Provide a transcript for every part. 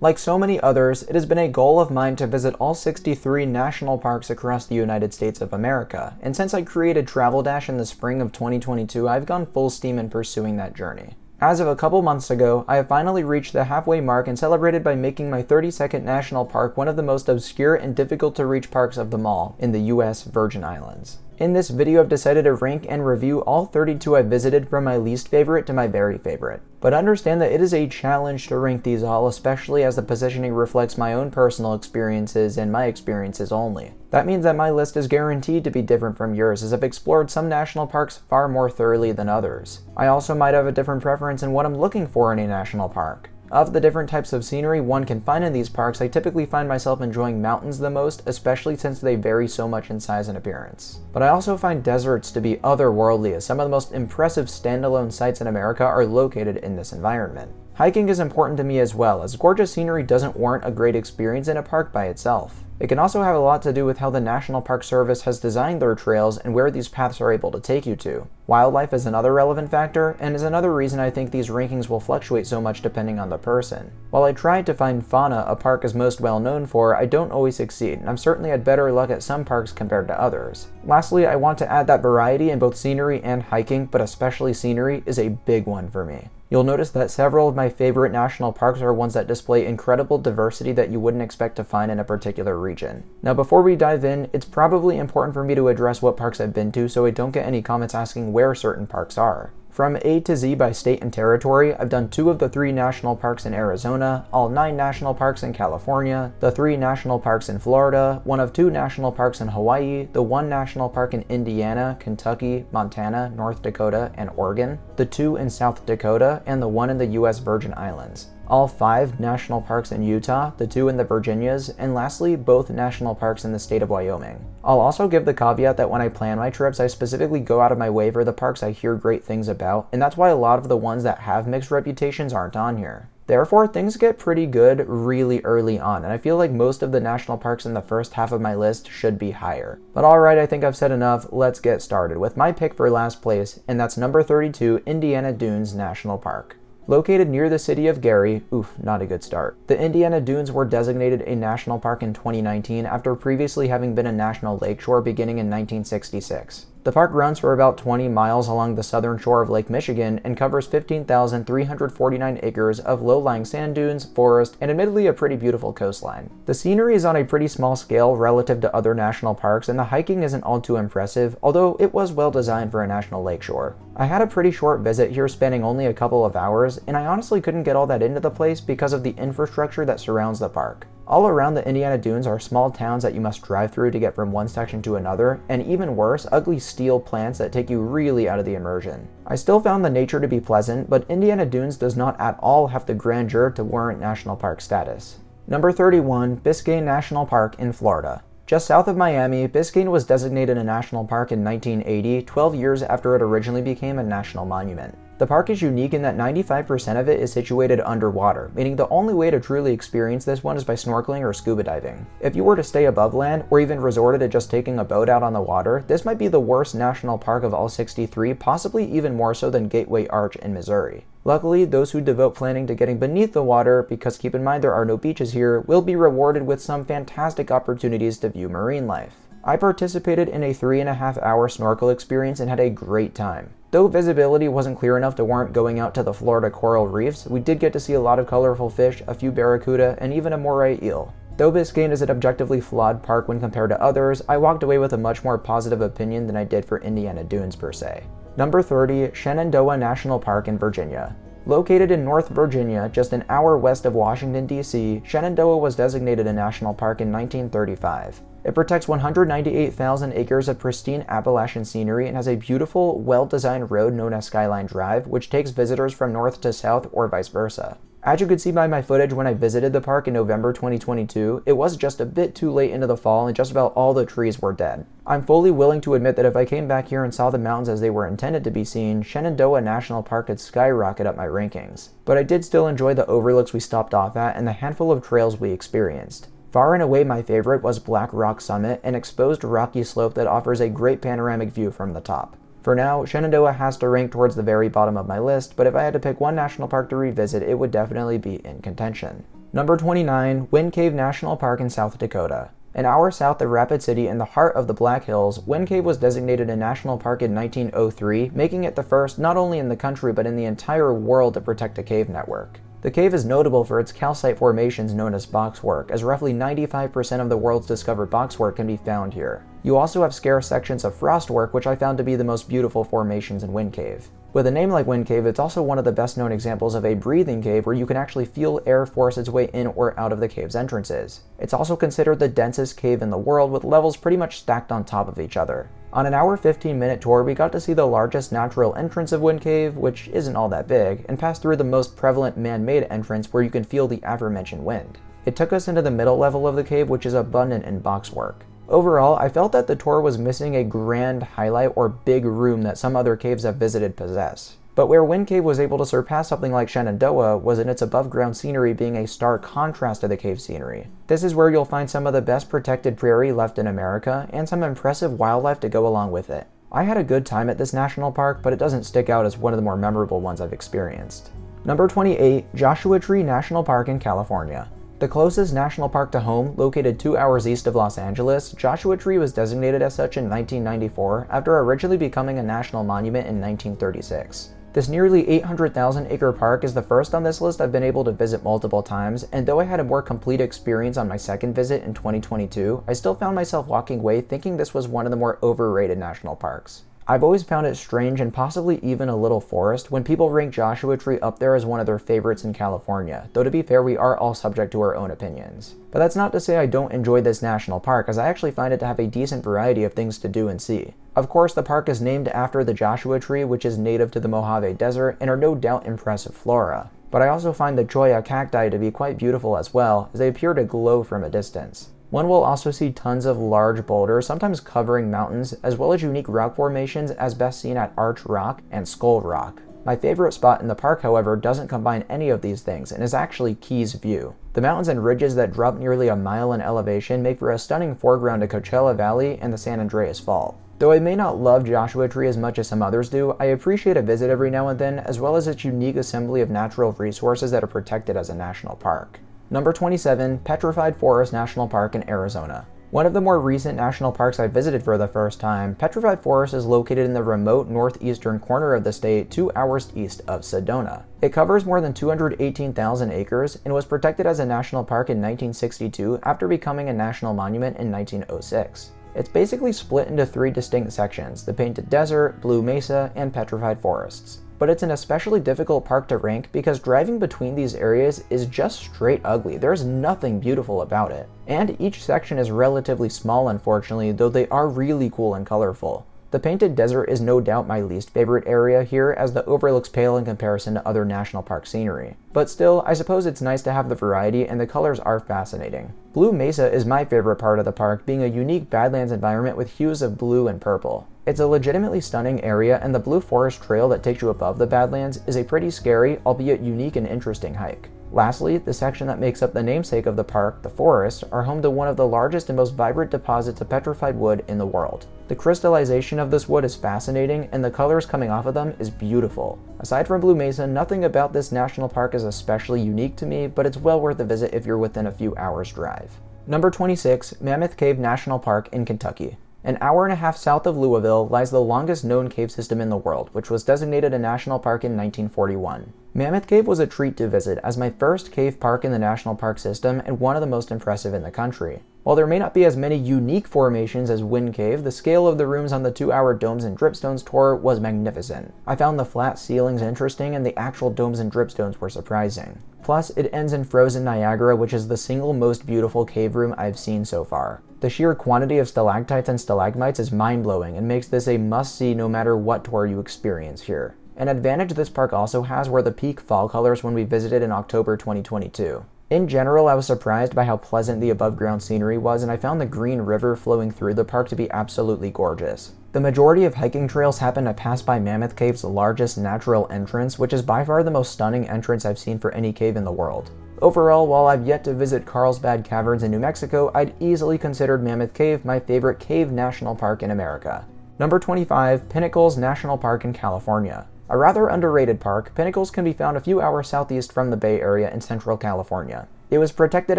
Like so many others, it has been a goal of mine to visit all 63 national parks across the United States of America, and since I created Travel Dash in the spring of 2022, I've gone full steam in pursuing that journey. As of a couple months ago, I have finally reached the halfway mark and celebrated by making my 32nd national park one of the most obscure and difficult to reach parks of them all in the US Virgin Islands. In this video, I've decided to rank and review all 32 I visited from my least favorite to my very favorite. But understand that it is a challenge to rank these all, especially as the positioning reflects my own personal experiences and my experiences only. That means that my list is guaranteed to be different from yours, as I've explored some national parks far more thoroughly than others. I also might have a different preference in what I'm looking for in a national park. Of the different types of scenery one can find in these parks, I typically find myself enjoying mountains the most, especially since they vary so much in size and appearance. But I also find deserts to be otherworldly, as some of the most impressive standalone sites in America are located in this environment. Hiking is important to me as well, as gorgeous scenery doesn't warrant a great experience in a park by itself. It can also have a lot to do with how the National Park Service has designed their trails and where these paths are able to take you to. Wildlife is another relevant factor, and is another reason I think these rankings will fluctuate so much depending on the person. While I tried to find fauna a park is most well known for, I don't always succeed, and I've certainly had better luck at some parks compared to others. Lastly, I want to add that variety in both scenery and hiking, but especially scenery, is a big one for me. You'll notice that several of my favorite national parks are ones that display incredible diversity that you wouldn't expect to find in a particular region. Now before we dive in, it's probably important for me to address what parks I've been to so I don't get any comments asking where certain parks are. From A to Z by state and territory, I've done 2 of the 3 national parks in Arizona, all 9 national parks in California, the 3 national parks in Florida, 1 of 2 national parks in Hawaii, the 1 national park in Indiana, Kentucky, Montana, North Dakota, and Oregon, the 2 in South Dakota, and the 1 in the US Virgin Islands. All 5 national parks in Utah, the 2 in the Virginias, and lastly, both national parks in the state of Wyoming. I'll also give the caveat that when I plan my trips, I specifically go out of my way for the parks I hear great things about, and that's why a lot of the ones that have mixed reputations aren't on here. Therefore, things get pretty good really early on, and I feel like most of the national parks in the first half of my list should be higher. But alright, I think I've said enough, let's get started with my pick for last place, and that's number 32, Indiana Dunes National Park. Located near the city of Gary, not a good start. The Indiana Dunes were designated a national park in 2019 after previously having been a national lakeshore beginning in 1966. The park runs for about 20 miles along the southern shore of Lake Michigan and covers 15,349 acres of low-lying sand dunes, forest, and admittedly a pretty beautiful coastline. The scenery is on a pretty small scale relative to other national parks, and the hiking isn't all too impressive, although it was well designed for a national lakeshore. I had a pretty short visit here, spanning only a couple of hours, and I honestly couldn't get all that into the place because of the infrastructure that surrounds the park. All around the Indiana Dunes are small towns that you must drive through to get from one section to another, and even worse, ugly steel plants that take you really out of the immersion. I still found the nature to be pleasant, but Indiana Dunes does not at all have the grandeur to warrant national park status. Number 31, Biscayne National Park in Florida. Just south of Miami, Biscayne was designated a national park in 1980, 12 years after it originally became a national monument. The park is unique in that 95% of it is situated underwater, meaning the only way to truly experience this one is by snorkeling or scuba diving. If you were to stay above land, or even resorted to just taking a boat out on the water, this might be the worst national park of all 63, possibly even more so than Gateway Arch in Missouri. Luckily, those who devote planning to getting beneath the water, because keep in mind there are no beaches here, will be rewarded with some fantastic opportunities to view marine life. I participated in a 3.5-hour snorkel experience and had a great time. Though visibility wasn't clear enough to warrant going out to the Florida coral reefs, we did get to see a lot of colorful fish, a few barracuda, and even a moray eel. Though Biscayne is an objectively flawed park when compared to others, I walked away with a much more positive opinion than I did for Indiana Dunes per se. Number 30, Shenandoah National Park in Virginia. Located in North Virginia, just an hour west of Washington, D.C., Shenandoah was designated a national park in 1935. It protects 198,000 acres of pristine Appalachian scenery and has a beautiful, well-designed road known as Skyline Drive, which takes visitors from north to south or vice versa. As you could see by my footage when I visited the park in November 2022, it was just a bit too late into the fall and just about all the trees were dead. I'm fully willing to admit that if I came back here and saw the mountains as they were intended to be seen, Shenandoah National Park could skyrocket up my rankings. But I did still enjoy the overlooks we stopped off at and the handful of trails we experienced. Far and away my favorite was Black Rock Summit, an exposed rocky slope that offers a great panoramic view from the top. For now, Shenandoah has to rank towards the very bottom of my list, but if I had to pick one national park to revisit, it would definitely be in contention. Number 29, Wind Cave National Park in South Dakota. An hour south of Rapid City in the heart of the Black Hills, Wind Cave was designated a national park in 1903, making it the first not only in the country but in the entire world to protect a cave network. The cave is notable for its calcite formations known as boxwork, as roughly 95% of the world's discovered boxwork can be found here. You also have scarce sections of frostwork, which I found to be the most beautiful formations in Wind Cave. With a name like Wind Cave, it's also one of the best known examples of a breathing cave where you can actually feel air force its way in or out of the cave's entrances. It's also considered the densest cave in the world, with levels pretty much stacked on top of each other. On an hour 15-minute tour, we got to see the largest natural entrance of Wind Cave, which isn't all that big, and pass through the most prevalent man-made entrance where you can feel the aforementioned wind. It took us into the middle level of the cave, which is abundant in boxwork. Overall, I felt that the tour was missing a grand highlight or big room that some other caves I've visited possess. But where Wind Cave was able to surpass something like Shenandoah was in its above-ground scenery being a stark contrast to the cave scenery. This is where you'll find some of the best protected prairie left in America, and some impressive wildlife to go along with it. I had a good time at this national park, but it doesn't stick out as one of the more memorable ones I've experienced. Number 28, Joshua Tree National Park in California. The closest national park to home, located 2 hours east of Los Angeles, Joshua Tree was designated as such in 1994 after originally becoming a national monument in 1936. This nearly 800,000 acre park is the first on this list I've been able to visit multiple times, and though I had a more complete experience on my second visit in 2022, I still found myself walking away thinking this was one of the more overrated national parks. I've always found it strange and possibly even a little forced when people rank Joshua Tree up there as one of their favorites in California, though to be fair, we are all subject to our own opinions. But that's not to say I don't enjoy this national park, as I actually find it to have a decent variety of things to do and see. Of course, the park is named after the Joshua Tree, which is native to the Mojave Desert and are no doubt impressive flora. But I also find the cholla cacti to be quite beautiful as well, as they appear to glow from a distance. One will also see tons of large boulders, sometimes covering mountains, as well as unique rock formations as best seen at Arch Rock and Skull Rock. My favorite spot in the park, however, doesn't combine any of these things and is actually Keys View. The mountains and ridges that drop nearly a mile in elevation make for a stunning foreground to Coachella Valley and the San Andreas Fault. Though I may not love Joshua Tree as much as some others do, I appreciate a visit every now and then, as well as its unique assembly of natural resources that are protected as a national park. Number 27, Petrified Forest National Park in Arizona. One of the more recent national parks I visited for the first time, Petrified Forest is located in the remote northeastern corner of the state, 2 hours east of Sedona. It covers more than 218,000 acres and was protected as a national park in 1962 after becoming a national monument in 1906. It's basically split into 3 distinct sections: the Painted Desert, Blue Mesa, and Petrified Forests. But it's an especially difficult park to rank because driving between these areas is just straight ugly. There's nothing beautiful about it. And each section is relatively small, unfortunately, though they are really cool and colorful. The Painted Desert is no doubt my least favorite area here, as the overlooks pale in comparison to other national park scenery. But still, I suppose it's nice to have the variety, and the colors are fascinating. Blue Mesa is my favorite part of the park, being a unique Badlands environment with hues of blue and purple. It's a legitimately stunning area, and the Blue Forest Trail that takes you above the Badlands is a pretty scary, albeit unique and interesting hike. Lastly, the section that makes up the namesake of the park, the forests, are home to one of the largest and most vibrant deposits of petrified wood in the world. The crystallization of this wood is fascinating, and the colors coming off of them is beautiful. Aside from Blue Mesa, nothing about this national park is especially unique to me, but it's well worth a visit if you're within a few hours' drive. Number 26, Mammoth Cave National Park in Kentucky. An hour and a half south of Louisville lies the longest known cave system in the world, which was designated a national park in 1941. Mammoth Cave was a treat to visit as my first cave park in the national park system and one of the most impressive in the country. While there may not be as many unique formations as Wind Cave, the scale of the rooms on the 2-hour domes and dripstones tour was magnificent. I found the flat ceilings interesting and the actual domes and dripstones were surprising. Plus, it ends in Frozen Niagara, which is the single most beautiful cave room I've seen so far. The sheer quantity of stalactites and stalagmites is mind-blowing and makes this a must-see no matter what tour you experience here. An advantage this park also has were the peak fall colors when we visited in October 2022. In general, I was surprised by how pleasant the above-ground scenery was, and I found the Green River flowing through the park to be absolutely gorgeous. The majority of hiking trails happen to pass by Mammoth Cave's largest natural entrance, which is by far the most stunning entrance I've seen for any cave in the world. Overall, while I've yet to visit Carlsbad Caverns in New Mexico, I'd easily considered Mammoth Cave my favorite cave national park in America. Number 25, Pinnacles National Park in California. A rather underrated park, Pinnacles can be found a few hours southeast from the Bay Area in Central California. It was protected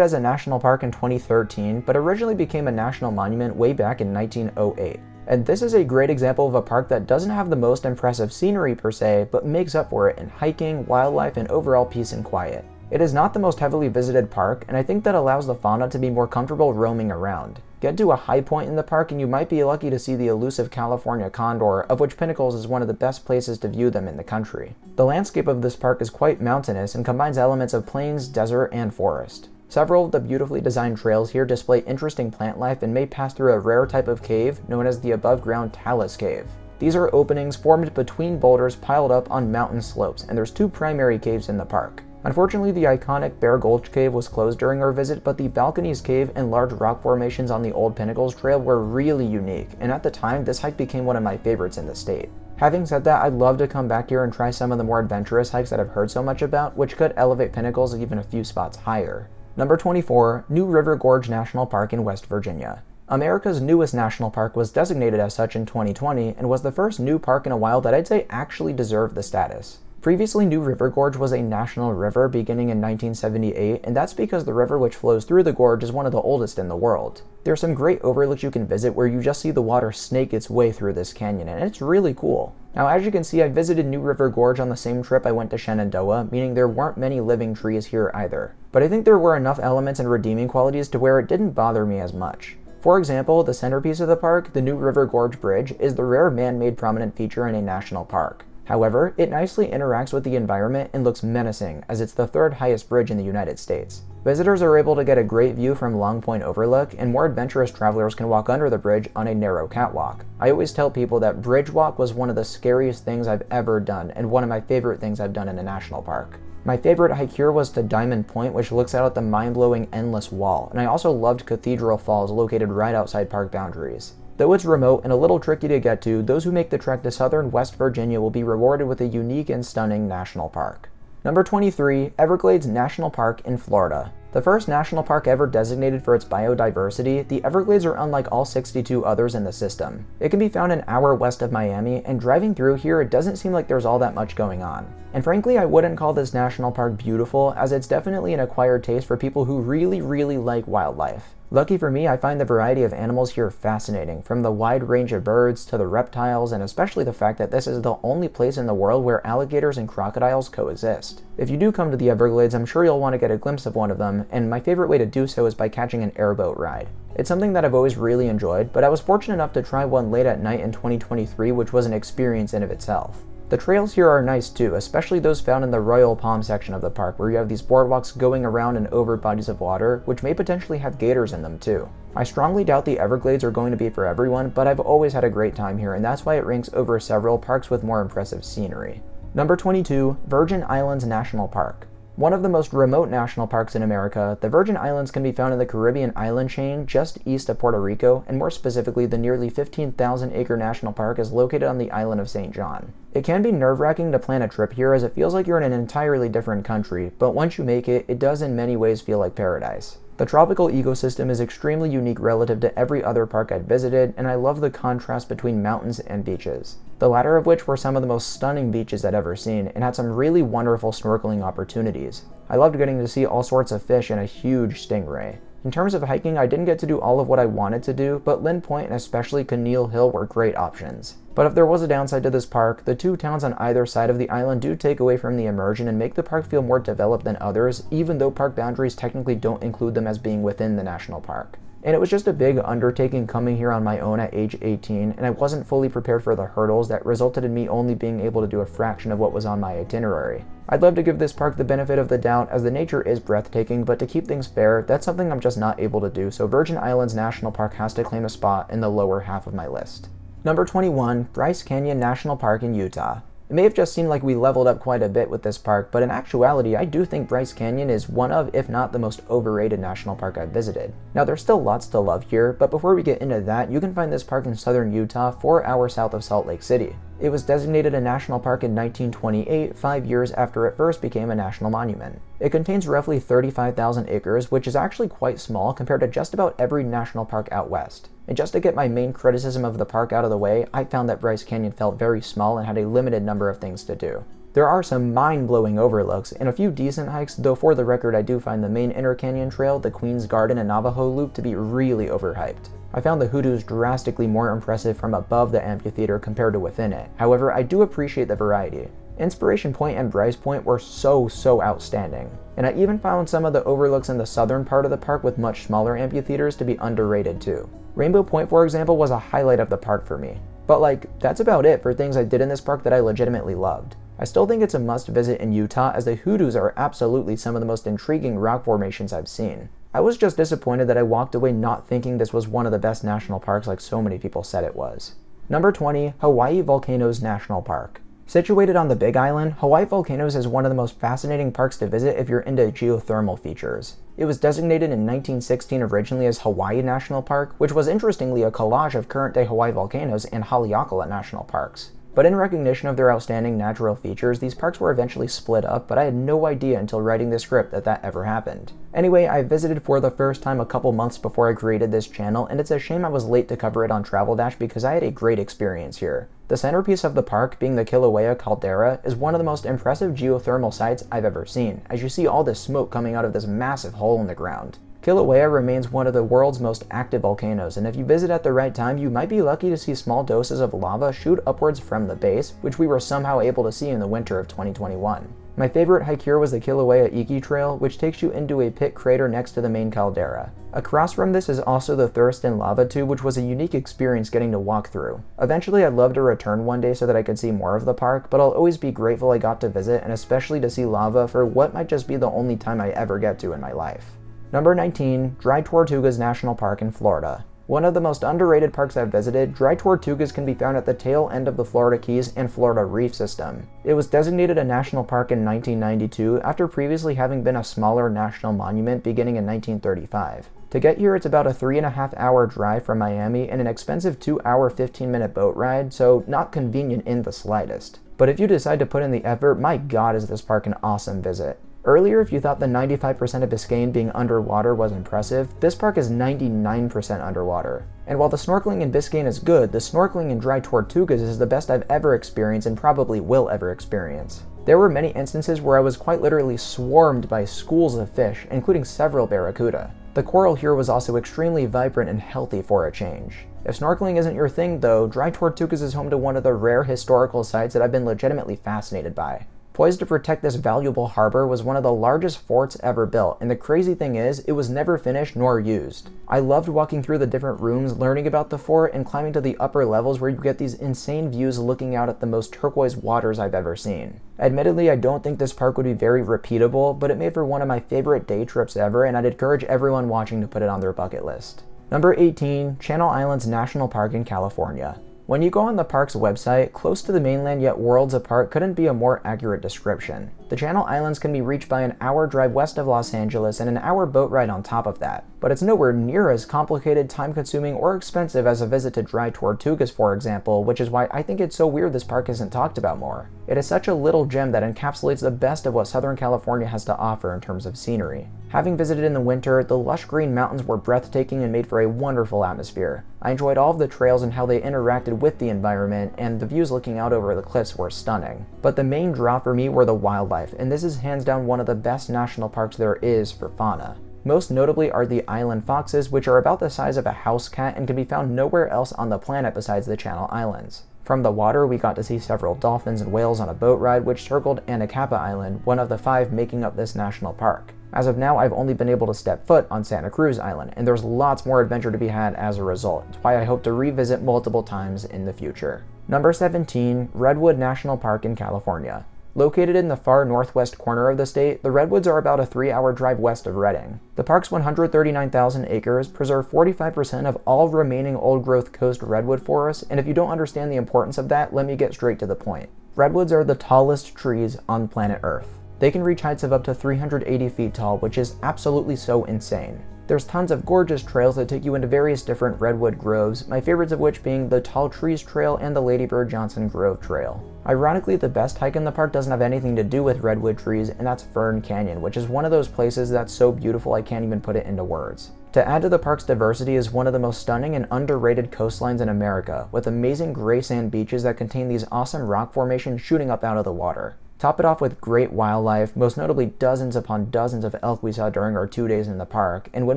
as a national park in 2013, but originally became a national monument way back in 1908. And this is a great example of a park that doesn't have the most impressive scenery per se, but makes up for it in hiking, wildlife, and overall peace and quiet. It is not the most heavily visited park, and I think that allows the fauna to be more comfortable roaming around. Get to a high point in the park and you might be lucky to see the elusive California condor, of which Pinnacles is one of the best places to view them in the country. The landscape of this park is quite mountainous and combines elements of plains, desert, and forest. Several of the beautifully designed trails here display interesting plant life and may pass through a rare type of cave known as the above-ground talus cave. These are openings formed between boulders piled up on mountain slopes, and there's two primary caves in the park. Unfortunately, the iconic Bear Gulch Cave was closed during our visit, but the Balconies Cave and large rock formations on the Old Pinnacles Trail were really unique, and at the time, this hike became one of my favorites in the state. Having said that, I'd love to come back here and try some of the more adventurous hikes that I've heard so much about, which could elevate Pinnacles even a few spots higher. Number 24, New River Gorge National Park in West Virginia. America's newest national park was designated as such in 2020 and was the first new park in a while that I'd say actually deserved the status. Previously, New River Gorge was a national river beginning in 1978, and that's because the river which flows through the gorge is one of the oldest in the world. There are some great overlooks you can visit where you just see the water snake its way through this canyon, and it's really cool. Now, as you can see, I visited New River Gorge on the same trip I went to Shenandoah, meaning there weren't many living trees here either. But I think there were enough elements and redeeming qualities to where it didn't bother me as much. For example, the centerpiece of the park, the New River Gorge Bridge, is the rare man-made prominent feature in a national park. However, it nicely interacts with the environment and looks menacing, as it's the third highest bridge in the United States. Visitors are able to get a great view from Long Point Overlook, and more adventurous travelers can walk under the bridge on a narrow catwalk. I always tell people that bridge walk was one of the scariest things I've ever done, and one of my favorite things I've done in a national park. My favorite hike here was to Diamond Point, which looks out at the mind-blowing Endless Wall, and I also loved Cathedral Falls, located right outside park boundaries. Though it's remote and a little tricky to get to, those who make the trek to southern West Virginia will be rewarded with a unique and stunning national park. Number 23, Everglades National Park in Florida. The first national park ever designated for its biodiversity, the Everglades are unlike all 62 others in the system. It can be found an hour west of Miami, and driving through here, it doesn't seem like there's all that much going on. And frankly, I wouldn't call this national park beautiful, as it's definitely an acquired taste for people who really like wildlife. Lucky for me, I find the variety of animals here fascinating, from the wide range of birds to the reptiles, and especially the fact that this is the only place in the world where alligators and crocodiles coexist. If you do come to the Everglades, I'm sure you'll want to get a glimpse of one of them, and my favorite way to do so is by catching an airboat ride. It's something that I've always really enjoyed, but I was fortunate enough to try one late at night in 2023, which was an experience in of itself. The trails here are nice too, especially those found in the Royal Palm section of the park, where you have these boardwalks going around and over bodies of water, which may potentially have gators in them too. I strongly doubt the Everglades are going to be for everyone, but I've always had a great time here, and that's why it ranks over several parks with more impressive scenery. Number 22, Virgin Islands National Park. One of the most remote national parks in America, the Virgin Islands can be found in the Caribbean island chain just east of Puerto Rico, and more specifically, the nearly 15,000-acre national park is located on the island of St. John. It can be nerve-wracking to plan a trip here, as it feels like you're in an entirely different country, but once you make it, it does in many ways feel like paradise. The tropical ecosystem is extremely unique relative to every other park I'd visited, and I love the contrast between mountains and beaches. The latter of which were some of the most stunning beaches I'd ever seen, and had some really wonderful snorkeling opportunities. I loved getting to see all sorts of fish and a huge stingray. In terms of hiking, I didn't get to do all of what I wanted to do, but Lynn Point and especially Conneaut Hill were great options. But if there was a downside to this park, the two towns on either side of the island do take away from the immersion and make the park feel more developed than others, even though park boundaries technically don't include them as being within the national park. And it was just a big undertaking coming here on my own at age 18, and I wasn't fully prepared for the hurdles that resulted in me only being able to do a fraction of what was on my itinerary. I'd love to give this park the benefit of the doubt, as the nature is breathtaking, but to keep things fair, that's something I'm just not able to do, so Virgin Islands National Park has to claim a spot in the lower half of my list. Number 21, Bryce Canyon National Park in Utah. It may have just seemed like we leveled up quite a bit with this park, but in actuality, I do think Bryce Canyon is one of, if not the most overrated national park I've visited. Now, there's still lots to love here, but before we get into that, you can find this park in southern Utah, 4 hours south of Salt Lake City. It was designated a national park in 1928, 5 years after it first became a national monument. It contains roughly 35,000 acres, which is actually quite small compared to just about every national park out west. And just to get my main criticism of the park out of the way, I found that Bryce Canyon felt very small and had a limited number of things to do. There are some mind-blowing overlooks and a few decent hikes, though for the record I do find the main inner canyon trail, the Queen's Garden and Navajo Loop, to be really overhyped. I found the Hoodoos drastically more impressive from above the amphitheater compared to within it. However, I do appreciate the variety. Inspiration Point and Bryce Point were so outstanding. And I even found some of the overlooks in the southern part of the park with much smaller amphitheaters to be underrated too. Rainbow Point, for example, was a highlight of the park for me. But that's about it for things I did in this park that I legitimately loved. I still think it's a must visit in Utah, as the Hoodoos are absolutely some of the most intriguing rock formations I've seen. I was just disappointed that I walked away not thinking this was one of the best national parks like so many people said it was. Number 20, Hawaii Volcanoes National Park. Situated on the Big Island, Hawaii Volcanoes is one of the most fascinating parks to visit if you're into geothermal features. It was designated in 1916 originally as Hawaii National Park, which was interestingly a collage of current-day Hawaii volcanoes and Haleakala National Parks. But in recognition of their outstanding natural features, these parks were eventually split up, but I had no idea until writing the script that ever happened. Anyway, I visited for the first time a couple months before I created this channel, and it's a shame I was late to cover it on Travel Dash because I had a great experience here. The centerpiece of the park, being the Kilauea caldera, is one of the most impressive geothermal sites I've ever seen, as you see all this smoke coming out of this massive hole in the ground. Kilauea remains one of the world's most active volcanoes, and if you visit at the right time, you might be lucky to see small doses of lava shoot upwards from the base, which we were somehow able to see in the winter of 2021. My favorite hike here was the Kilauea Iki Trail, which takes you into a pit crater next to the main caldera. Across from this is also the Thurston Lava Tube, which was a unique experience getting to walk through. Eventually I'd love to return one day so that I could see more of the park, but I'll always be grateful I got to visit, and especially to see lava for what might just be the only time I ever get to in my life. Number 19, Dry Tortugas National Park in Florida. One of the most underrated parks I've visited, Dry Tortugas can be found at the tail end of the Florida Keys and Florida Reef system. It was designated a national park in 1992 after previously having been a smaller national monument beginning in 1935. To get here, it's about a 3.5-hour drive from Miami and an expensive 2-hour 15-minute boat ride, so not convenient in the slightest. But if you decide to put in the effort, my god is this park an awesome visit. Earlier, if you thought the 95% of Biscayne being underwater was impressive, this park is 99% underwater. And while the snorkeling in Biscayne is good, the snorkeling in Dry Tortugas is the best I've ever experienced and probably will ever experience. There were many instances where I was quite literally swarmed by schools of fish, including several barracuda. The coral here was also extremely vibrant and healthy for a change. If snorkeling isn't your thing though, Dry Tortugas is home to one of the rare historical sites that I've been legitimately fascinated by. Poised to protect this valuable harbor was one of the largest forts ever built, and the crazy thing is, it was never finished nor used. I loved walking through the different rooms, learning about the fort, and climbing to the upper levels where you get these insane views looking out at the most turquoise waters I've ever seen. Admittedly, I don't think this park would be very repeatable, but it made for one of my favorite day trips ever, and I'd encourage everyone watching to put it on their bucket list. Number 18, Channel Islands National Park in California. When you go on the park's website, close to the mainland yet worlds apart couldn't be a more accurate description. The Channel Islands can be reached by an hour drive west of Los Angeles and an hour boat ride on top of that. But it's nowhere near as complicated, time-consuming, or expensive as a visit to Dry Tortugas, for example, which is why I think it's so weird this park isn't talked about more. It is such a little gem that encapsulates the best of what Southern California has to offer in terms of scenery. Having visited in the winter, the lush green mountains were breathtaking and made for a wonderful atmosphere. I enjoyed all of the trails and how they interacted with the environment, and the views looking out over the cliffs were stunning. But the main draw for me were the wildlife, and this is hands down one of the best national parks there is for fauna. Most notably are the island foxes, which are about the size of a house cat and can be found nowhere else on the planet besides the Channel Islands. From the water, we got to see several dolphins and whales on a boat ride which circled Anacapa Island, one of the 5 making up this national park. As of now, I've only been able to step foot on Santa Cruz Island, and there's lots more adventure to be had as a result. It's why I hope to revisit multiple times in the future. Number 17, Redwood National Park in California. Located in the far northwest corner of the state, the Redwoods are about a 3-hour drive west of Redding. The park's 139,000 acres preserve 45% of all remaining old-growth coast redwood forests, and if you don't understand the importance of that, let me get straight to the point. Redwoods are the tallest trees on planet Earth. They can reach heights of up to 380 feet tall, which is absolutely so insane. There's tons of gorgeous trails that take you into various different redwood groves, my favorites of which being the Tall Trees Trail and the Lady Bird Johnson Grove Trail. Ironically, the best hike in the park doesn't have anything to do with redwood trees, and that's Fern Canyon, which is one of those places that's so beautiful I can't even put it into words. To add to the park's diversity is one of the most stunning and underrated coastlines in America, with amazing gray sand beaches that contain these awesome rock formations shooting up out of the water. Top it off with great wildlife, most notably dozens upon dozens of elk we saw during our 2 days in the park, and when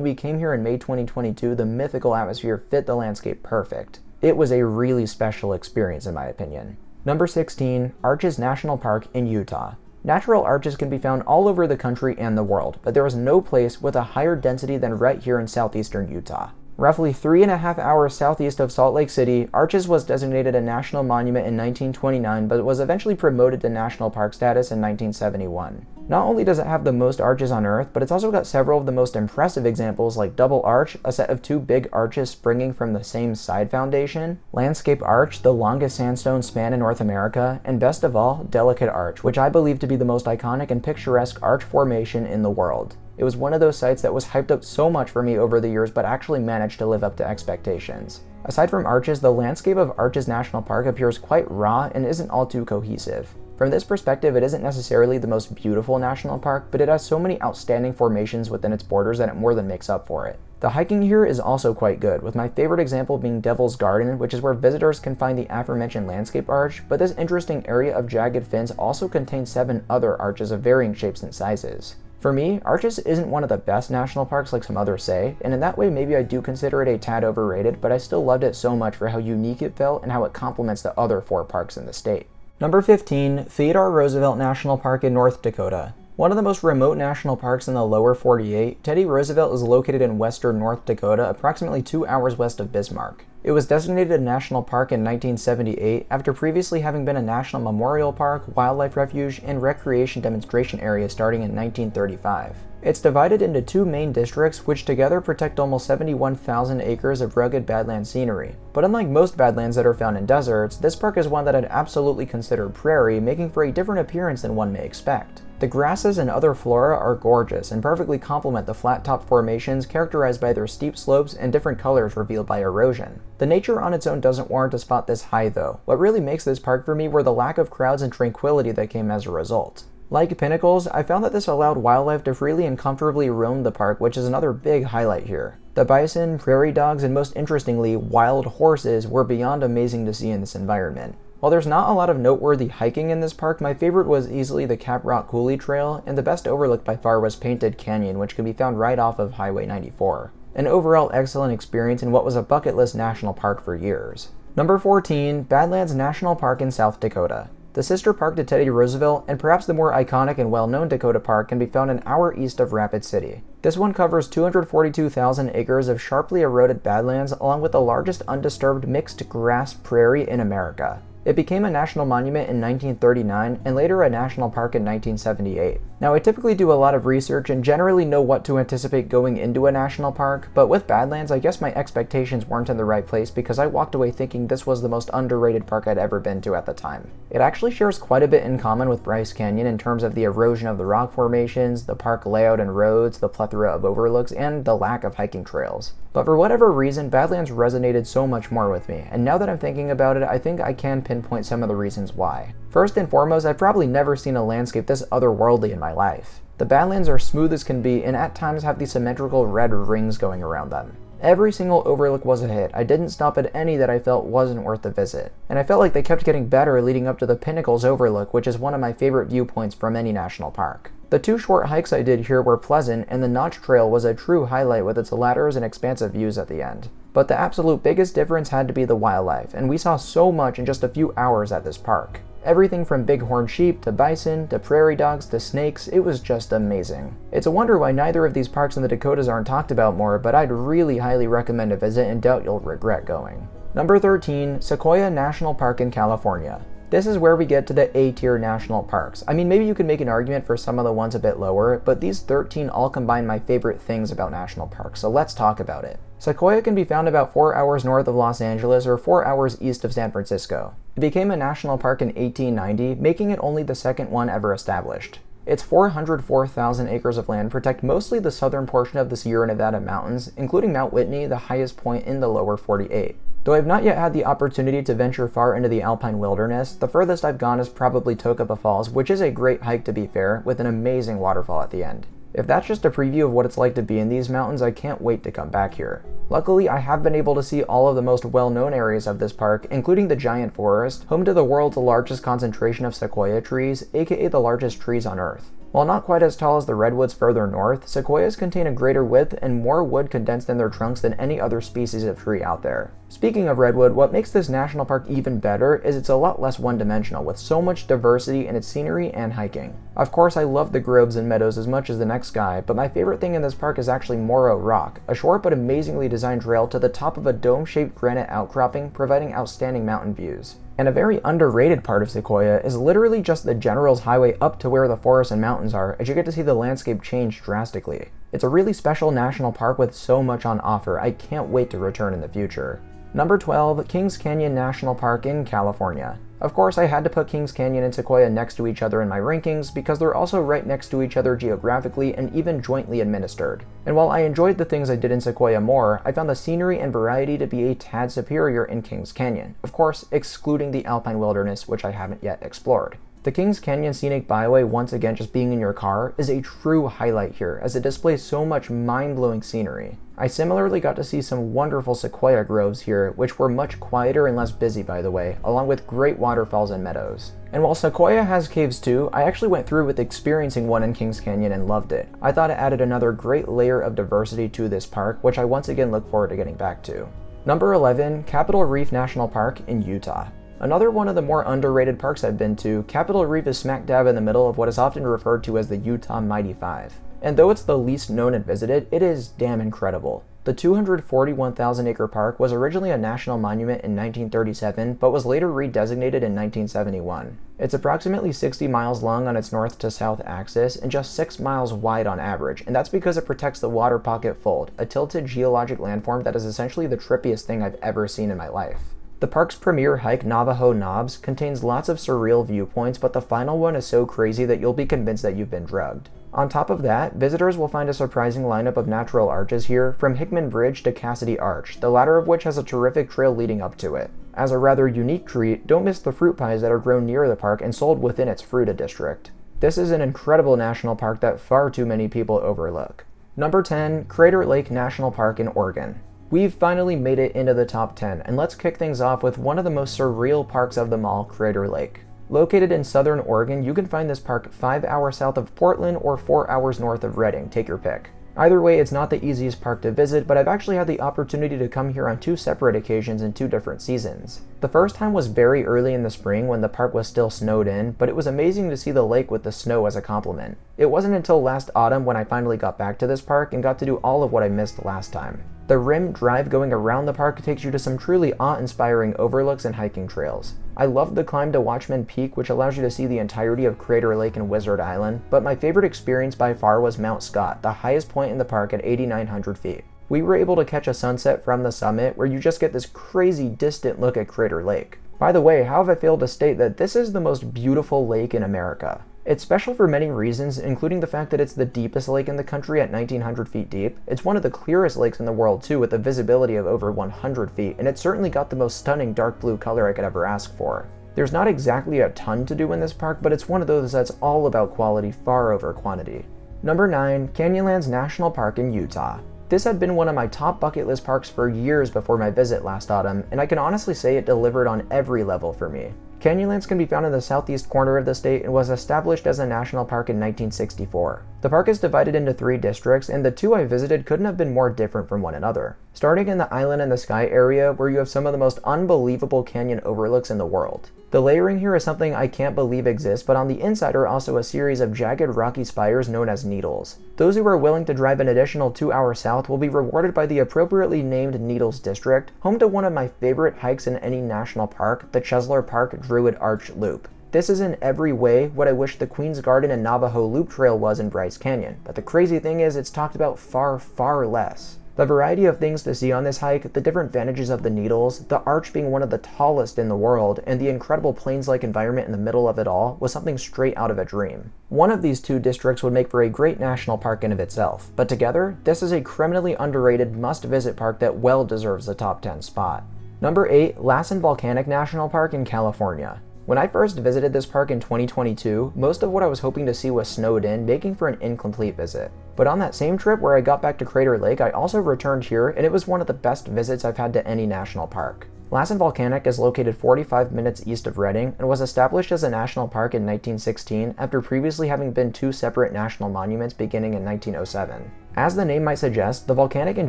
we came here in May 2022, the mythical atmosphere fit the landscape perfect. It was a really special experience in my opinion. Number 16, Arches National Park in Utah. Natural arches can be found all over the country and the world, but there is no place with a higher density than right here in southeastern Utah. Roughly 3.5 hours southeast of Salt Lake City, Arches was designated a national monument in 1929, but was eventually promoted to national park status in 1971. Not only does it have the most arches on Earth, but it's also got several of the most impressive examples like Double Arch, a set of 2 big arches springing from the same side foundation, Landscape Arch, the longest sandstone span in North America, and best of all, Delicate Arch, which I believe to be the most iconic and picturesque arch formation in the world. It was one of those sites that was hyped up so much for me over the years, but actually managed to live up to expectations. Aside from arches, the landscape of Arches National Park appears quite raw and isn't all too cohesive. From this perspective, it isn't necessarily the most beautiful national park, but it has so many outstanding formations within its borders that it more than makes up for it. The hiking here is also quite good, with my favorite example being Devil's Garden, which is where visitors can find the aforementioned landscape arch, but this interesting area of jagged fins also contains 7 other arches of varying shapes and sizes. For me, Arches isn't one of the best national parks like some others say, and in that way maybe I do consider it a tad overrated, but I still loved it so much for how unique it felt and how it complements the other 4 parks in the state. Number 15, Theodore Roosevelt National Park in North Dakota. One of the most remote national parks in the lower 48, Teddy Roosevelt is located in western North Dakota, approximately 2 hours west of Bismarck. It was designated a national park in 1978 after previously having been a national memorial park, wildlife refuge, and recreation demonstration area starting in 1935. It's divided into 2 main districts, which together protect almost 71,000 acres of rugged badland scenery. But unlike most badlands that are found in deserts, this park is one that I'd absolutely consider prairie, making for a different appearance than one may expect. The grasses and other flora are gorgeous and perfectly complement the flat-top formations characterized by their steep slopes and different colors revealed by erosion. The nature on its own doesn't warrant a spot this high though. What really makes this park for me were the lack of crowds and tranquility that came as a result. Like Pinnacles, I found that this allowed wildlife to freely and comfortably roam the park, which is another big highlight here. The bison, prairie dogs, and most interestingly, wild horses were beyond amazing to see in this environment. While there's not a lot of noteworthy hiking in this park, my favorite was easily the Cap Rock Coulee Trail, and the best overlook by far was Painted Canyon, which can be found right off of Highway 94. An overall excellent experience in what was a bucket list national park for years. Number 14, Badlands National Park in South Dakota. The sister park to Teddy Roosevelt, and perhaps the more iconic and well-known Dakota Park, can be found an hour east of Rapid City. This one covers 242,000 acres of sharply eroded badlands along with the largest undisturbed mixed grass prairie in America. It became a national monument in 1939 and later a national park in 1978. Now I typically do a lot of research and generally know what to anticipate going into a national park, but with Badlands I guess my expectations weren't in the right place because I walked away thinking this was the most underrated park I'd ever been to at the time. It actually shares quite a bit in common with Bryce Canyon in terms of the erosion of the rock formations, the park layout and roads, the plethora of overlooks, and the lack of hiking trails. But for whatever reason, Badlands resonated so much more with me, and now that I'm thinking about it, I think I can pinpoint some of the reasons why. First and foremost, I've probably never seen a landscape this otherworldly in my life. The Badlands are smooth as can be and at times have these symmetrical red rings going around them. Every single overlook was a hit. I didn't stop at any that I felt wasn't worth the visit. And I felt like they kept getting better leading up to the Pinnacles overlook, which is one of my favorite viewpoints from any national park. The 2 short hikes I did here were pleasant, and the Notch Trail was a true highlight with its ladders and expansive views at the end. But the absolute biggest difference had to be the wildlife, and we saw so much in just a few hours at this park. Everything from bighorn sheep to bison to prairie dogs to snakes, it was just amazing. It's a wonder why neither of these parks in the Dakotas aren't talked about more, but I'd really highly recommend a visit and doubt you'll regret going. Number 13, Sequoia National Park in California. This is where we get to the A-tier national parks. I mean, maybe you could make an argument for some of the ones a bit lower, but these 13 all combine my favorite things about national parks, so let's talk about it. Sequoia can be found about 4 hours north of Los Angeles or 4 hours east of San Francisco. It became a national park in 1890, making it only the second one ever established. Its 404,000 acres of land protect mostly the southern portion of the Sierra Nevada mountains, including Mount Whitney, the highest point in the lower 48. Though I've not yet had the opportunity to venture far into the alpine wilderness, the furthest I've gone is probably Tokapa Falls, which is a great hike to be fair, with an amazing waterfall at the end. If that's just a preview of what it's like to be in these mountains, I can't wait to come back here. Luckily, I have been able to see all of the most well-known areas of this park, including the giant forest, home to the world's largest concentration of sequoia trees, aka the largest trees on Earth. While not quite as tall as the redwoods further north, sequoias contain a greater width and more wood condensed in their trunks than any other species of tree out there. Speaking of redwood, what makes this national park even better is it's a lot less one-dimensional, with so much diversity in its scenery and hiking. Of course, I love the groves and meadows as much as the next guy, but my favorite thing in this park is actually Morro Rock, a short but amazingly designed trail to the top of a dome-shaped granite outcropping, providing outstanding mountain views. And a very underrated part of Sequoia is literally just the General's Highway up to where the forests and mountains are, as you get to see the landscape change drastically. It's a really special national park with so much on offer. I can't wait to return in the future. Number 12, Kings Canyon National Park in California. Of course, I had to put Kings Canyon and Sequoia next to each other in my rankings because they're also right next to each other geographically and even jointly administered. And while I enjoyed the things I did in Sequoia more, I found the scenery and variety to be a tad superior in Kings Canyon, of course excluding the alpine wilderness, which I haven't yet explored. The Kings Canyon Scenic Byway, once again just being in your car, is a true highlight here as it displays so much mind-blowing scenery. I similarly got to see some wonderful sequoia groves here, which were much quieter and less busy by the way, along with great waterfalls and meadows. And while Sequoia has caves too, I actually went through with experiencing one in Kings Canyon and loved it. I thought it added another great layer of diversity to this park, which I once again look forward to getting back to. Number 11, Capitol Reef National Park in Utah. Another one of the more underrated parks I've been to, Capitol Reef is smack dab in the middle of what is often referred to as the Utah Mighty Five. And though it's the least known and visited, it is damn incredible. The 241,000-acre park was originally a national monument in 1937, but was later redesignated in 1971. It's approximately 60 miles long on its north to south axis and just 6 miles wide on average, and that's because it protects the Water Pocket Fold, a tilted geologic landform that is essentially the trippiest thing I've ever seen in my life. The park's premier hike, Navajo Knobs, contains lots of surreal viewpoints, but the final one is so crazy that you'll be convinced that you've been drugged. On top of that, visitors will find a surprising lineup of natural arches here, from Hickman Bridge to Cassidy Arch, the latter of which has a terrific trail leading up to it. As a rather unique treat, don't miss the fruit pies that are grown near the park and sold within its Fruita district. This is an incredible national park that far too many people overlook. Number 10, Crater Lake National Park in Oregon. We've finally made it into the top 10, and let's kick things off with one of the most surreal parks of them all, Crater Lake. Located in southern Oregon, you can find this park 5 hours south of Portland or 4 hours north of Redding, take your pick. Either way, it's not the easiest park to visit, but I've actually had the opportunity to come here on 2 separate occasions in 2 different seasons. The first time was very early in the spring when the park was still snowed in, but it was amazing to see the lake with the snow as a compliment. It wasn't until last autumn when I finally got back to this park and got to do all of what I missed last time. The rim drive going around the park takes you to some truly awe-inspiring overlooks and hiking trails. I loved the climb to Watchman Peak, which allows you to see the entirety of Crater Lake and Wizard Island, but my favorite experience by far was Mount Scott, the highest point in the park at 8,900 feet. We were able to catch a sunset from the summit where you just get this crazy distant look at Crater Lake. By the way, how have I failed to state that this is the most beautiful lake in America? It's special for many reasons, including the fact that it's the deepest lake in the country at 1,900 feet deep. It's one of the clearest lakes in the world too, with a visibility of over 100 feet, and it's certainly got the most stunning dark blue color I could ever ask for. There's not exactly a ton to do in this park, but it's one of those that's all about quality far over quantity. Number 9, Canyonlands National Park in Utah. This had been one of my top bucket list parks for years before my visit last autumn, and I can honestly say it delivered on every level for me. Canyonlands can be found in the southeast corner of the state and was established as a national park in 1964. The park is divided into 3 districts, and the 2 I visited couldn't have been more different from one another. Starting in the Island in the Sky area, where you have some of the most unbelievable canyon overlooks in the world. The layering here is something I can't believe exists, but on the inside are also a series of jagged rocky spires known as Needles. Those who are willing to drive an additional 2 hours south will be rewarded by the appropriately named Needles District, home to one of my favorite hikes in any national park, the Chesler Park Druid Arch Loop. This is in every way what I wish the Queen's Garden and Navajo Loop Trail was in Bryce Canyon, but the crazy thing is it's talked about far, far less. The variety of things to see on this hike, the different advantages of the Needles, the arch being one of the tallest in the world, and the incredible plains-like environment in the middle of it all was something straight out of a dream. One of these 2 districts would make for a great national park in of itself, but together, this is a criminally underrated must-visit park that well deserves the top 10 spot. Number 8, Lassen Volcanic National Park in California. When I first visited this park in 2022, most of what I was hoping to see was snowed in, making for an incomplete visit. But on that same trip where I got back to Crater Lake, I also returned here, and it was one of the best visits I've had to any national park. Lassen Volcanic is located 45 minutes east of Redding and was established as a national park in 1916 after previously having been two separate national monuments beginning in 1907. As the name might suggest, the volcanic and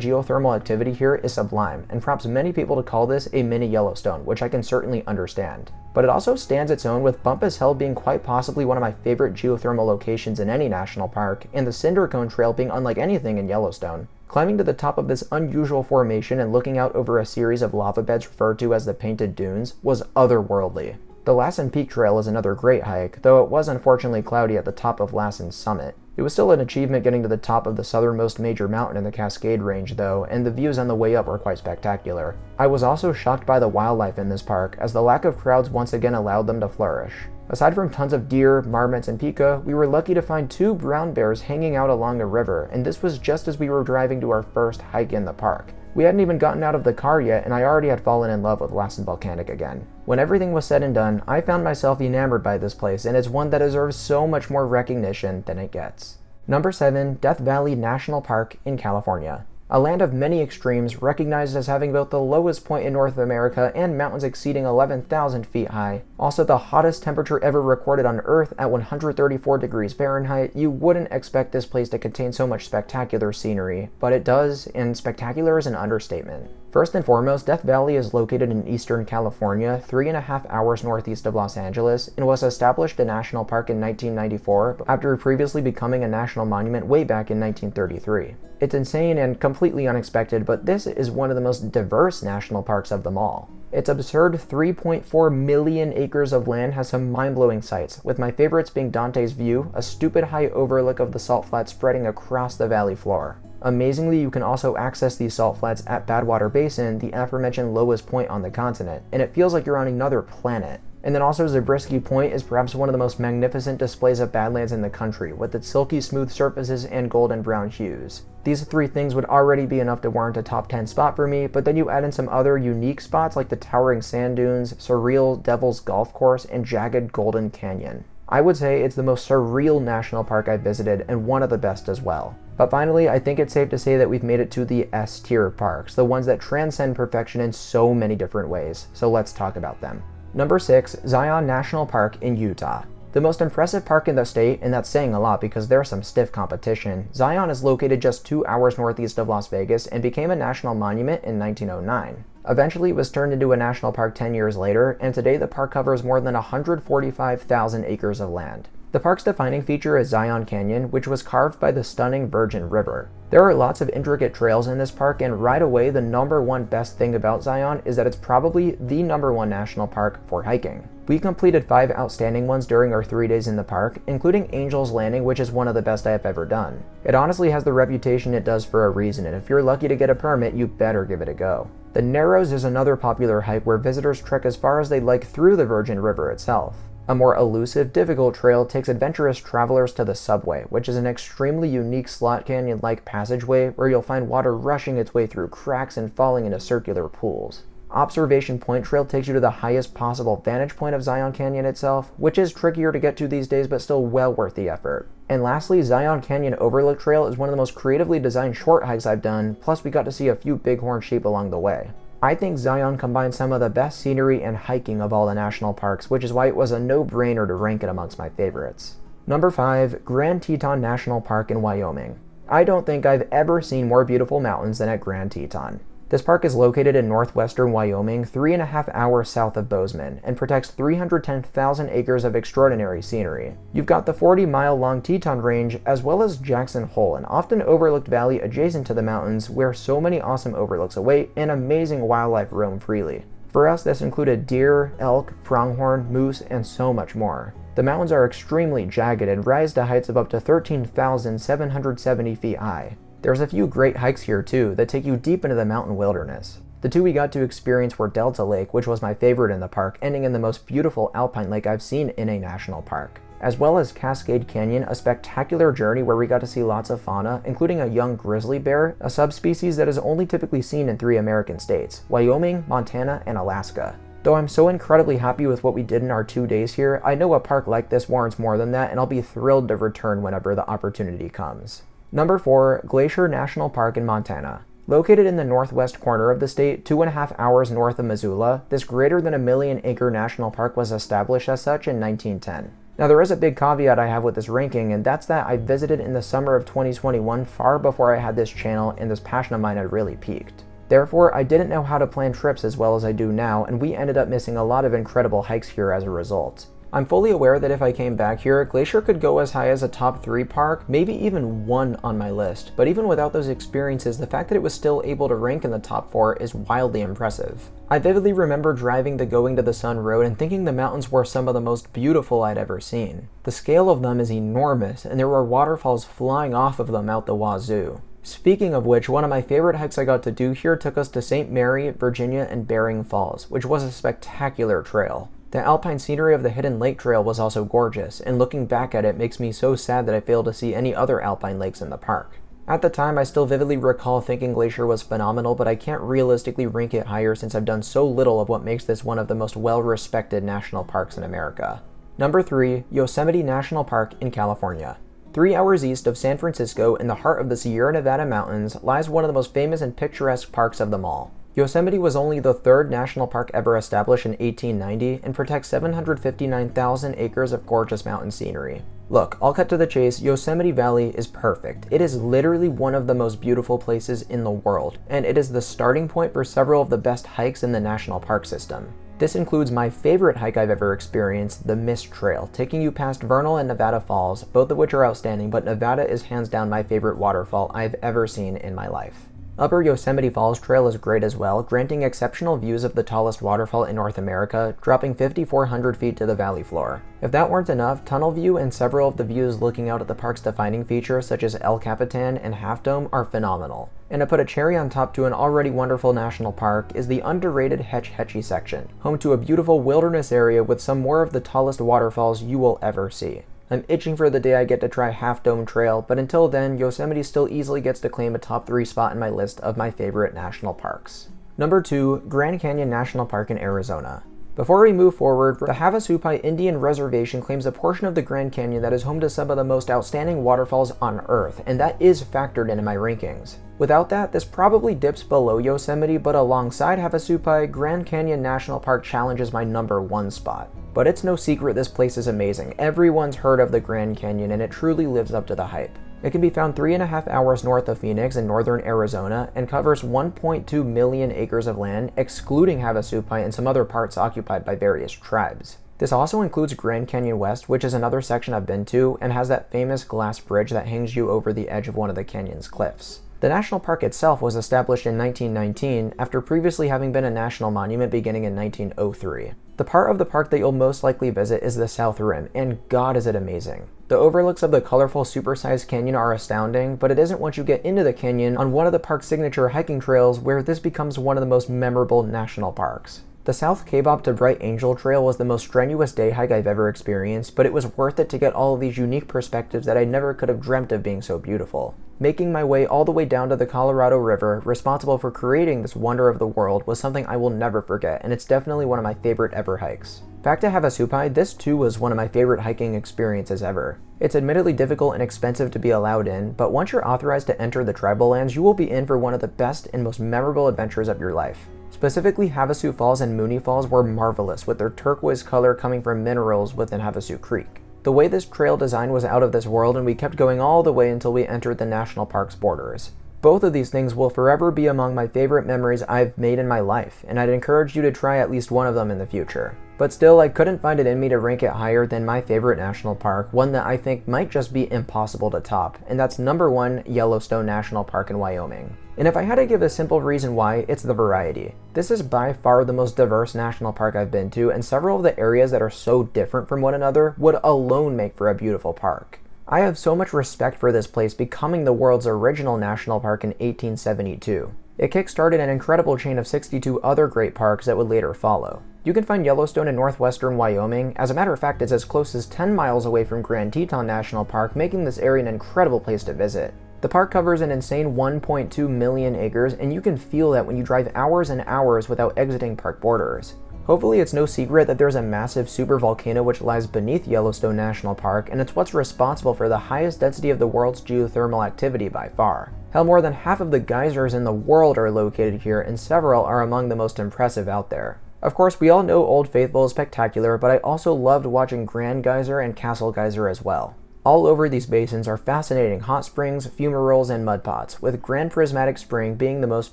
geothermal activity here is sublime and prompts many people to call this a mini Yellowstone, which I can certainly understand. But it also stands its own, with Bumpass Hill being quite possibly one of my favorite geothermal locations in any national park, and the Cinder Cone Trail being unlike anything in Yellowstone. Climbing to the top of this unusual formation and looking out over a series of lava beds referred to as the Painted Dunes was otherworldly. The Lassen Peak Trail is another great hike, though it was unfortunately cloudy at the top of Lassen's summit. It was still an achievement getting to the top of the southernmost major mountain in the Cascade Range though, and the views on the way up were quite spectacular. I was also shocked by the wildlife in this park, as the lack of crowds once again allowed them to flourish. Aside from tons of deer, marmots, and pika, we were lucky to find 2 brown bears hanging out along a river, and this was just as we were driving to our first hike in the park. We hadn't even gotten out of the car yet, and I already had fallen in love with Lassen Volcanic again. When everything was said and done, I found myself enamored by this place, and it's one that deserves so much more recognition than it gets. Number 7, Death Valley National Park in California. A land of many extremes, recognized as having both the lowest point in North America and mountains exceeding 11,000 feet high. Also the hottest temperature ever recorded on Earth at 134 degrees Fahrenheit, you wouldn't expect this place to contain so much spectacular scenery, but it does, and spectacular is an understatement. First and foremost, Death Valley is located in eastern California, 3.5 hours northeast of Los Angeles, and was established a national park in 1994 after previously becoming a national monument way back in 1933. It's insane and completely unexpected, but this is one of the most diverse national parks of them all. Its absurd 3.4 million acres of land has some mind-blowing sights, with my favorites being Dante's View, a stupid high overlook of the salt flats spreading across the valley floor. Amazingly, you can also access these salt flats at Badwater Basin, the aforementioned lowest point on the continent, and it feels like you're on another planet. And then also Zabriskie Point is perhaps one of the most magnificent displays of Badlands in the country, with its silky smooth surfaces and golden brown hues. These 3 things would already be enough to warrant a top 10 spot for me, but then you add in some other unique spots like the towering sand dunes, surreal Devil's Golf Course, and jagged Golden Canyon. I would say it's the most surreal national park I've visited, and one of the best as well. But finally, I think it's safe to say that we've made it to the S-tier parks, the ones that transcend perfection in so many different ways, so let's talk about them. Number 6, Zion National Park in Utah. The most impressive park in the state, and that's saying a lot because there's some stiff competition, Zion is located just 2 hours northeast of Las Vegas and became a national monument in 1909. Eventually, it was turned into a national park 10 years later, and today the park covers more than 145,000 acres of land. The park's defining feature is Zion Canyon, which was carved by the stunning Virgin River. There are lots of intricate trails in this park, and right away, the number one best thing about Zion is that it's probably the number 1 national park for hiking. We completed 5 outstanding ones during our 3 days in the park, including Angel's Landing, which is one of the best I have ever done. It honestly has the reputation it does for a reason, and if you're lucky to get a permit, you better give it a go. The Narrows is another popular hike where visitors trek as far as they'd like through the Virgin River itself. A more elusive, difficult trail takes adventurous travelers to the Subway, which is an extremely unique slot canyon-like passageway where you'll find water rushing its way through cracks and falling into circular pools. Observation Point Trail takes you to the highest possible vantage point of Zion Canyon itself, which is trickier to get to these days but still well worth the effort. And lastly, Zion Canyon Overlook Trail is one of the most creatively designed short hikes I've done, plus we got to see a few bighorn sheep along the way. I think Zion combines some of the best scenery and hiking of all the national parks, which is why it was a no-brainer to rank it amongst my favorites. Number 5, Grand Teton National Park in Wyoming. I don't think I've ever seen more beautiful mountains than at Grand Teton. This park is located in northwestern Wyoming, 3.5 hours south of Bozeman, and protects 310,000 acres of extraordinary scenery. You've got the 40-mile-long Teton Range, as well as Jackson Hole, an often overlooked valley adjacent to the mountains where so many awesome overlooks await and amazing wildlife roam freely. For us, this included deer, elk, pronghorn, moose, and so much more. The mountains are extremely jagged and rise to heights of up to 13,770 feet high. There's a few great hikes here too that take you deep into the mountain wilderness. The 2 we got to experience were Delta Lake, which was my favorite in the park, ending in the most beautiful alpine lake I've seen in a national park, as well as Cascade Canyon, a spectacular journey where we got to see lots of fauna, including a young grizzly bear, a subspecies that is only typically seen in 3 American states, Wyoming, Montana, and Alaska. Though I'm so incredibly happy with what we did in our 2 days here, I know a park like this warrants more than that, and I'll be thrilled to return whenever the opportunity comes. Number 4, Glacier National Park in Montana. Located in the northwest corner of the state, 2.5 hours north of Missoula, this greater than a million-acre national park was established as such in 1910. Now there is a big caveat I have with this ranking, and that's that I visited in the summer of 2021 far before I had this channel and this passion of mine had really peaked. Therefore, I didn't know how to plan trips as well as I do now, and we ended up missing a lot of incredible hikes here as a result. I'm fully aware that if I came back here, Glacier could go as high as a top 3 park, maybe even 1 on my list, but even without those experiences, the fact that it was still able to rank in the top 4 is wildly impressive. I vividly remember driving the Going to the Sun road and thinking the mountains were some of the most beautiful I'd ever seen. The scale of them is enormous, and there were waterfalls flying off of them out the wazoo. Speaking of which, one of my favorite hikes I got to do here took us to St. Mary, Virginia, and Bering Falls, which was a spectacular trail. The alpine scenery of the Hidden Lake Trail was also gorgeous, and looking back at it makes me so sad that I failed to see any other alpine lakes in the park. At the time, I still vividly recall thinking Glacier was phenomenal, but I can't realistically rank it higher since I've done so little of what makes this one of the most well-respected national parks in America. Number 3, Yosemite National Park in California. 3 hours east of San Francisco, in the heart of the Sierra Nevada mountains, lies one of the most famous and picturesque parks of them all. Yosemite was only the 3rd national park ever established in 1890 and protects 759,000 acres of gorgeous mountain scenery. Look, I'll cut to the chase. Yosemite Valley is perfect. It is literally one of the most beautiful places in the world, and it is the starting point for several of the best hikes in the national park system. This includes my favorite hike I've ever experienced, the Mist Trail, taking you past Vernal and Nevada Falls, both of which are outstanding, but Nevada is hands down my favorite waterfall I've ever seen in my life. Upper Yosemite Falls Trail is great as well, granting exceptional views of the tallest waterfall in North America, dropping 5,400 feet to the valley floor. If that weren't enough, Tunnel View and several of the views looking out at the park's defining features such as El Capitan and Half Dome are phenomenal. And to put a cherry on top to an already wonderful national park is the underrated Hetch Hetchy section, home to a beautiful wilderness area with some more of the tallest waterfalls you will ever see. I'm itching for the day I get to try Half Dome Trail, but until then, Yosemite still easily gets to claim a top 3 spot in my list of my favorite national parks. Number 2, Grand Canyon National Park in Arizona. Before we move forward, the Havasupai Indian Reservation claims a portion of the Grand Canyon that is home to some of the most outstanding waterfalls on Earth, and that is factored into my rankings. Without that, this probably dips below Yosemite, but alongside Havasupai, Grand Canyon National Park challenges my number 1 spot. But it's no secret this place is amazing. Everyone's heard of the Grand Canyon, and it truly lives up to the hype. It can be found 3.5 hours north of Phoenix in northern Arizona and covers 1.2 million acres of land, excluding Havasupai and some other parts occupied by various tribes. This also includes Grand Canyon West, which is another section I've been to, and has that famous glass bridge that hangs you over the edge of one of the canyon's cliffs. The national park itself was established in 1919 after previously having been a national monument beginning in 1903. The part of the park that you'll most likely visit is the South Rim, and God is it amazing. The overlooks of the colorful supersized canyon are astounding, but it isn't once you get into the canyon on one of the park's signature hiking trails where this becomes one of the most memorable national parks. The South Kaibab to Bright Angel Trail was the most strenuous day hike I've ever experienced, but it was worth it to get all of these unique perspectives that I never could have dreamt of being so beautiful. Making my way all the way down to the Colorado River, responsible for creating this wonder of the world, was something I will never forget, and it's definitely one of my favorite ever hikes. Back to Havasupai, this too was one of my favorite hiking experiences ever. It's admittedly difficult and expensive to be allowed in, but once you're authorized to enter the tribal lands, you will be in for one of the best and most memorable adventures of your life. Specifically, Havasu Falls and Mooney Falls were marvelous, with their turquoise color coming from minerals within Havasu Creek. The way this trail design was out of this world, and we kept going all the way until we entered the national park's borders. Both of these things will forever be among my favorite memories I've made in my life, and I'd encourage you to try at least one of them in the future. But still, I couldn't find it in me to rank it higher than my favorite national park, one that I think might just be impossible to top, and that's number 1, Yellowstone National Park in Wyoming. And if I had to give a simple reason why, it's the variety. This is by far the most diverse national park I've been to, and several of the areas that are so different from one another would alone make for a beautiful park. I have so much respect for this place becoming the world's original national park in 1872. It kick-started an incredible chain of 62 other great parks that would later follow. You can find Yellowstone in northwestern Wyoming. As a matter of fact, it's as close as 10 miles away from Grand Teton National Park, making this area an incredible place to visit. The park covers an insane 1.2 million acres, and you can feel that when you drive hours and hours without exiting park borders. Hopefully it's no secret that there's a massive supervolcano which lies beneath Yellowstone National Park, and it's what's responsible for the highest density of the world's geothermal activity by far. Hell, more than half of the geysers in the world are located here, and several are among the most impressive out there. Of course, we all know Old Faithful is spectacular, but I also loved watching Grand Geyser and Castle Geyser as well. All over these basins are fascinating hot springs, fumaroles, and mud pots, with Grand Prismatic Spring being the most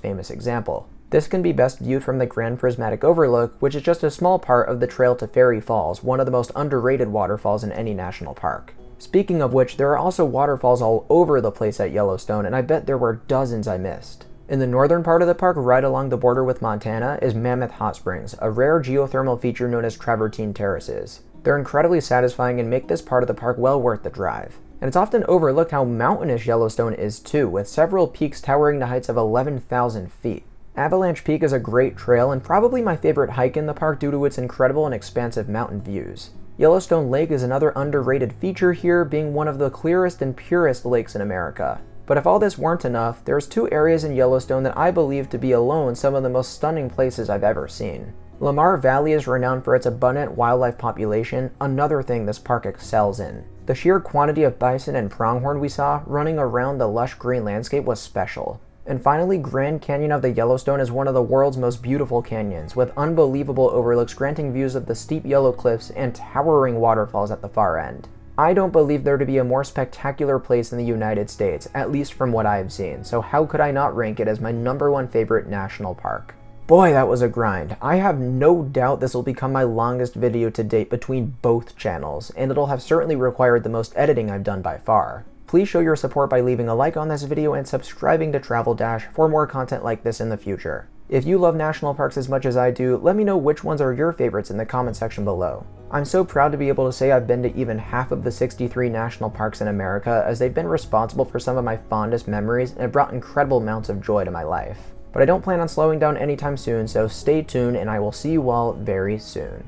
famous example. This can be best viewed from the Grand Prismatic Overlook, which is just a small part of the trail to Fairy Falls, one of the most underrated waterfalls in any national park. Speaking of which, there are also waterfalls all over the place at Yellowstone, and I bet there were dozens I missed. In the northern part of the park, right along the border with Montana, is Mammoth Hot Springs, a rare geothermal feature known as travertine terraces. They're incredibly satisfying and make this part of the park well worth the drive. And it's often overlooked how mountainous Yellowstone is too, with several peaks towering to heights of 11,000 feet. Avalanche Peak is a great trail and probably my favorite hike in the park due to its incredible and expansive mountain views. Yellowstone Lake is another underrated feature here, being one of the clearest and purest lakes in America. But if all this weren't enough, there's two areas in Yellowstone that I believe to be alone some of the most stunning places I've ever seen. Lamar Valley is renowned for its abundant wildlife population, another thing this park excels in. The sheer quantity of bison and pronghorn we saw running around the lush green landscape was special. And finally, Grand Canyon of the Yellowstone is one of the world's most beautiful canyons, with unbelievable overlooks granting views of the steep yellow cliffs and towering waterfalls at the far end. I don't believe there to be a more spectacular place in the United States, at least from what I've seen, so how could I not rank it as my #1 favorite national park? Boy, that was a grind. I have no doubt this will become my longest video to date between both channels, and it'll have certainly required the most editing I've done by far. Please show your support by leaving a like on this video and subscribing to Travel Dash for more content like this in the future. If you love national parks as much as I do, let me know which ones are your favorites in the comment section below. I'm so proud to be able to say I've been to even half of the 63 national parks in America, as they've been responsible for some of my fondest memories and have brought incredible amounts of joy to my life. But I don't plan on slowing down anytime soon, so stay tuned and I will see you all very soon.